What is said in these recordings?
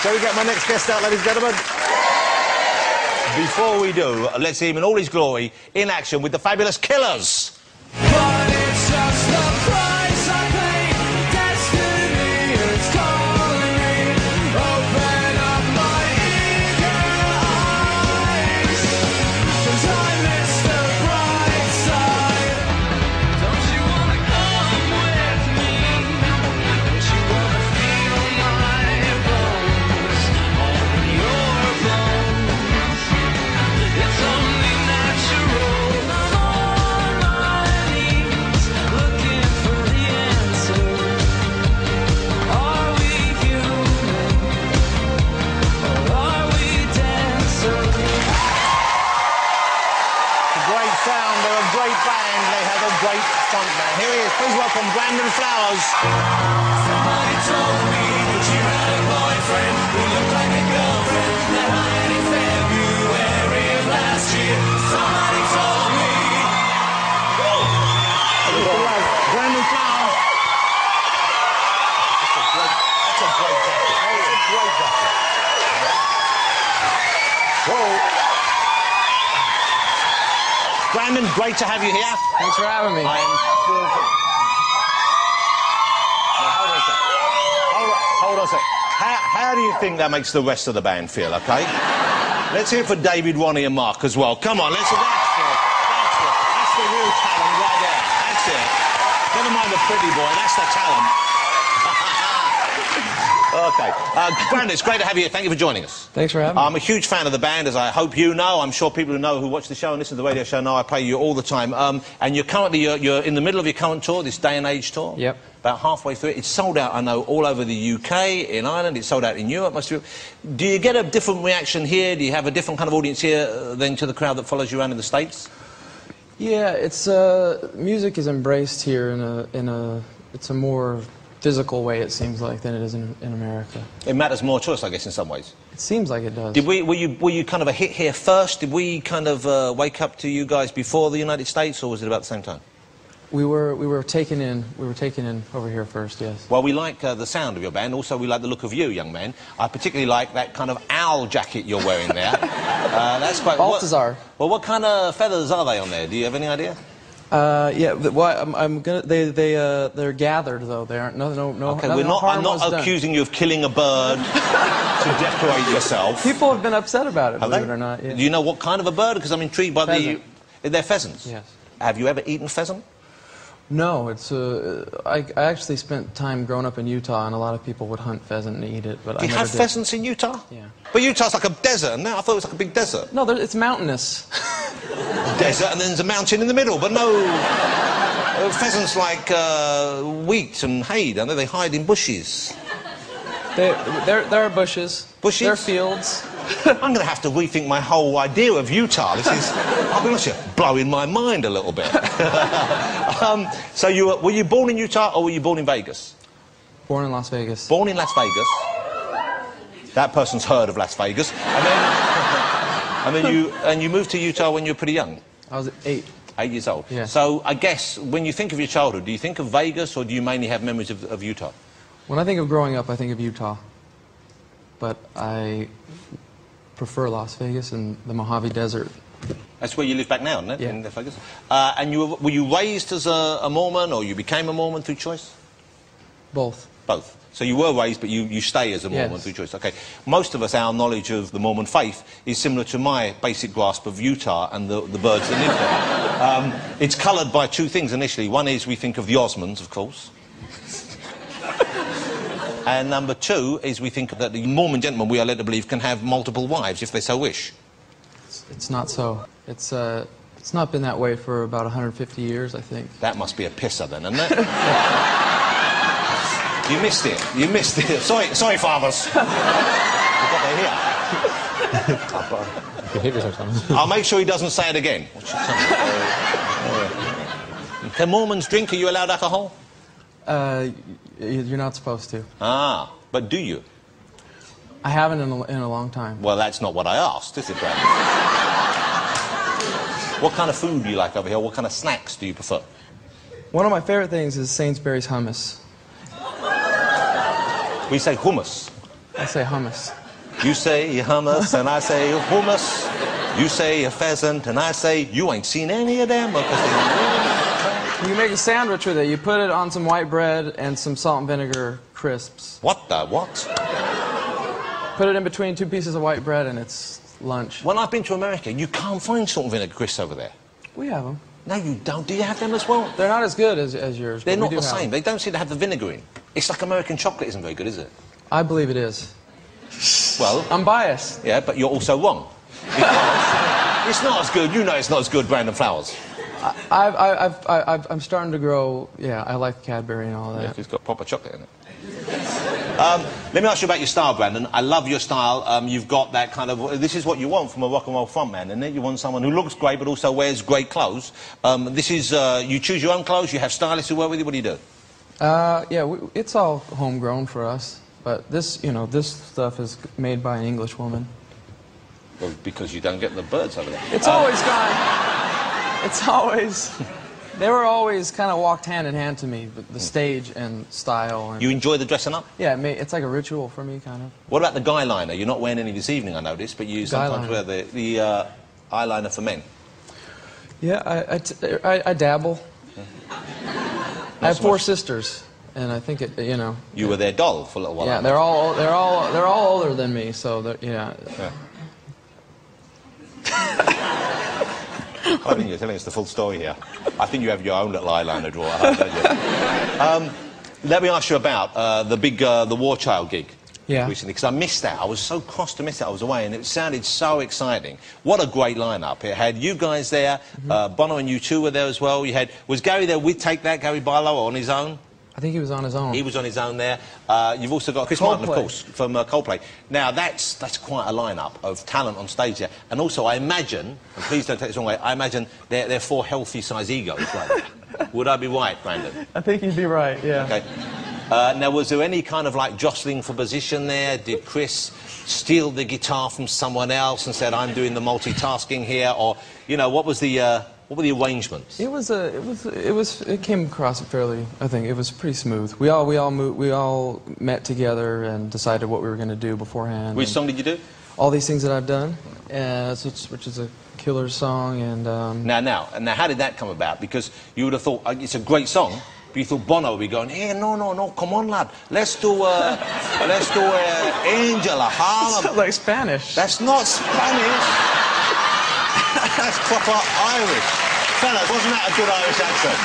Shall we get my next guest out, ladies and gentlemen? Before we do, let's see him in all his glory, in action with the Fabulous Killers. But it's just the price I pay. Destiny is calling me. Open up my eager eyes, 'cause I miss the bright side. Don't you wanna come with me? Don't you wanna feel my bones on your bones? It's only natural. I'm on my knees, looking for the answer. Are we human, or are we dancers? A great sound, they're a great band, they have a great frontman. Here he is, please welcome Brandon Flowers. Somebody told me that you had a boyfriend who looked like a girlfriend that hired in February of last year. Somebody told me. Brandon Flowers. That's a great jacket. That's a great jacket. Whoa. Brandon, great to have you here. Thanks for having me. I am thrilled to... Now, hold on a sec. Hold on a sec. How do you think that makes the rest of the band feel, okay? Let's hear it for David, Ronnie and Mark as well. Come on, let's... That's the real talent right there. That's it. Never mind the pretty boy, that's the talent. Okay. Brandon, it's great to have you here. Thank you for joining us. Thanks for having me. I'm a huge fan of the band, as I hope you know. I'm sure people who know, who watch the show and listen to the radio show know I play you all the time. And you're currently, you're in the middle of your current tour, this Day and Age tour. Yep. About halfway through it. It's sold out, I know, all over the UK, in Ireland. It's sold out in Europe. Do you get a different reaction here? Do you have a different kind of audience here than to the crowd that follows you around in the States? Yeah, it's music is embraced here it's a more physical way, it seems like, than it is in America. It matters more to us, I guess, in some ways. It seems like it does. Were you kind of a hit here first? Did we kind of wake up to you guys before the United States, or was it about the same time? We were taken in over here first, yes. Well, we like the sound of your band. Also, we like the look of you, young man. I particularly like that kind of owl jacket you're wearing there. That's quite... Balthazar. Well, what kind of feathers are they on there? Do you have any idea? Yeah. Well, I'm gonna. They're gathered though. They aren't. No. Okay, I'm not accusing you of killing a bird to decorate yourself. People have been upset about it, believe it or not. Yeah. Do you know what kind of a bird? Because I'm intrigued by Pheasant. They're pheasants. Yes. Have you ever eaten pheasant? No, it's I actually spent time growing up in Utah, and a lot of people would hunt pheasant and eat it, but I Do you never have did. pheasants in Utah? Yeah. But Utah's like a desert, and now I thought it was like a big desert. No, it's mountainous. Desert, and then there's a mountain in the middle, but no... pheasants like wheat and hay, don't they? They hide in bushes. There are bushes. Bushes? There are fields. I'm going to have to rethink my whole idea of Utah. This is, I'll be honest with you, blowing my mind a little bit. So were you born in Utah or were you born in Vegas? Born in Las Vegas. Born in Las Vegas. That person's heard of Las Vegas. And then you moved to Utah when you were pretty young. I was 8. 8 years old. Yeah. So I guess when you think of your childhood, do you think of Vegas or do you mainly have memories of Utah? When I think of growing up, I think of Utah. But I prefer Las Vegas and the Mojave Desert. That's where you live back now, isn't it? Yeah. In Vegas. And were you raised as a Mormon or you became a Mormon through choice? Both. Both. So you were raised, but you stay as a Mormon Yes. through choice. Okay. Most of us, our knowledge of the Mormon faith is similar to my basic grasp of Utah and the birds that live there. It's coloured by two things initially. One is we think of the Osmonds, of course. And number two is we think that the Mormon gentlemen, we are led to believe, can have multiple wives if they so wish. It's not so. It's not been that way for about 150 years, I think. That must be a pisser then, isn't it? You missed it. You missed it. Sorry, fathers. We've got that here. Behave yourself. I'll make sure he doesn't say it again. Can Mormons drink? Are you allowed alcohol? You're not supposed to. Ah, but do you? I haven't in a long time. Well, that's not what I asked, is it, Brad? What kind of food do you like over here? What kind of snacks do you prefer? One of my favorite things is Sainsbury's hummus. We say hummus. I say hummus. You say hummus, and I say hummus. You say a pheasant, and I say you ain't seen any of them. You make a sandwich with it. You put it on some white bread and some salt and vinegar crisps. What the what? Put it in between 2 pieces of white bread, and it's lunch. When I've been to America, you can't find salt and vinegar crisps over there. We have them. No, you don't. Do you have them as well? They're not as good as yours. They're but not we the do have same. them. They don't seem to have the vinegar in. It's like American chocolate isn't very good, is it? I believe it is. Well, I'm biased. yeah, but you're also wrong. It's not as good. You know it's not as good, Brandon Flowers. I'm starting to grow. Yeah, I like Cadbury and all that. Yeah, it's got proper chocolate in it. Let me ask you about your style, Brandon. I love your style. You've got that kind of... This is what you want from a rock and roll frontman, isn't it? You want someone who looks great but also wears great clothes. This is... you choose your own clothes, you have stylists who work with you. What do you do? Yeah, it's all homegrown for us. But this, you know, this stuff is made by an English woman. Well, because you don't get the birds over there. It's always gone... It's always... They were always kind of walked hand in hand to me, but the stage and style. And You enjoy the dressing up? yeah, it's like a ritual for me, kind of. What about the guy liner? You're not wearing any this evening, I noticed, but you sometimes liner. wear the eyeliner for men. Yeah, I dabble. I have so 4 much. sisters, and I think it, you know. You were their doll for a little while. Yeah, they're all older than me, so yeah. Yeah. I think you're telling us the full story here. I think you have your own little eyeliner drawer at home, don't you? Let me ask you about the big the War Child gig recently, because I missed that. I was so cross to miss it. I was away, and it sounded so exciting. What a great lineup! It had you guys there, Bono and U2 were there as well. You had was Gary there with Take That, Gary Barlow, on his own? I think he was on his own. He was on his own there. You've also got Chris Martin, of course, from Coldplay. Now, that's quite a lineup of talent on stage there. And also, I imagine, and please don't take this the wrong way, I imagine they're 4 healthy-size egos right there. Would I be right, Brandon? I think you'd be right, yeah. Okay. Now, was there any kind of, like, jostling for position there? Did Chris steal the guitar from someone else and said, I'm doing the multitasking here? Or, you know, what were the arrangements? It came across fairly. I think it was pretty smooth. We all met together and decided what we were going to do beforehand. Which song did you do? All These Things That I've Done, which is a killer song. And Now, how did that come about? Because you would have thought it's a great song, but you thought Bono would be going, hey, no, come on, lad, let's do Angel, Harlem. sounds like Spanish. That's not Spanish. That's proper Irish. Fellas, wasn't that a good Irish accent?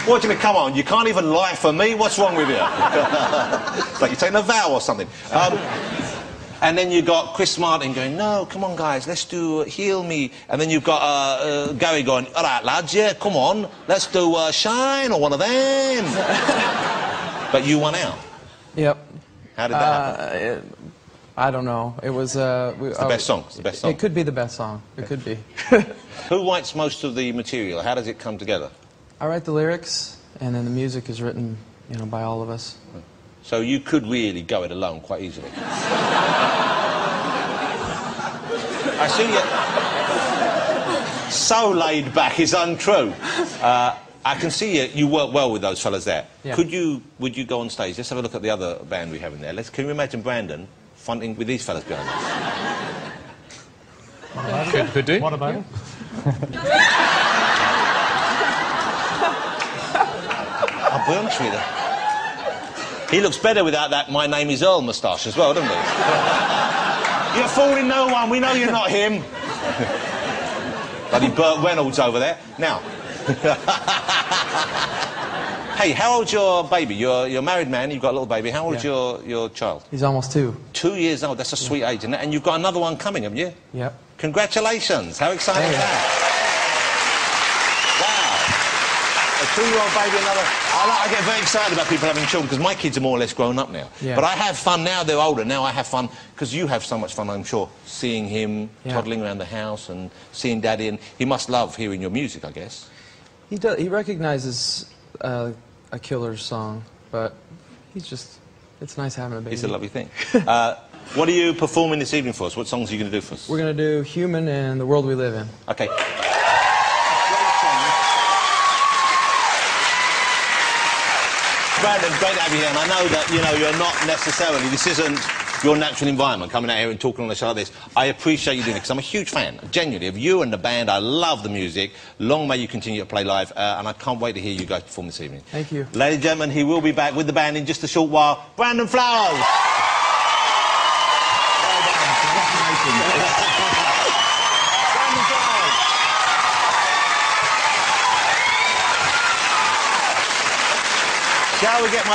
What do you mean, come on, you can't even lie for me? What's wrong with you? It's like you're taking a vow or something. And then you got Chris Martin going, no, come on, guys, let's do Heal Me. And then you've got Gary going, all right, lads, yeah, come on, let's do Shine or one of them. But you won out. Yep. How did that happen? I don't know. It was... It's the best song. It's the best song. It could be the best song. It could be. Who writes most of the material? How does it come together? I write the lyrics, and then the music is written, you know, by all of us. So you could really go it alone quite easily. I see you. So laid back is untrue. I can see you work well with those fellas there. Yeah. Would you go on stage? Let's have a look at the other band we have in there. Can you imagine Brandon fronting with these fellas behind us? Could do. What about it? I'll be honest with you. He looks better without that My Name Is Earl moustache as well, doesn't he? You're fooling no one. We know you're not him. Bloody Burt Reynolds over there. Now. Hey, how old's your baby? You're a married man, you've got a little baby. How old's your child? He's almost 2. 2 years old, that's a sweet age, isn't it? And you've got another one coming, haven't you? Yep. Congratulations, how exciting is that? Wow. A 2-year-old baby, another... I get very excited about people having children, because my kids are more or less grown up now. Yeah. But I have fun now, they're older. Now I have fun, because you have so much fun, I'm sure, seeing him toddling around the house and seeing Daddy, and he must love hearing your music, I guess. He does. He recognizes a killer's song, but he's just... It's nice having a baby. It's a lovely thing. What are you performing this evening for us? What songs are you going to do for us? We're going to do Human and The World We Live In. Okay. Brandon, great to have you here, and I know that, you know, you're not necessarily, this isn't your natural environment, coming out here and talking on a show like this. I appreciate you doing it, because I'm a huge fan, genuinely, of you and the band. I love the music. Long may you continue to play live, and I can't wait to hear you guys perform this evening. Thank you. Ladies and gentlemen, he will be back with the band in just a short while. Brandon Flowers! Well done. Congratulations. Brandon Flowers. Shall we get my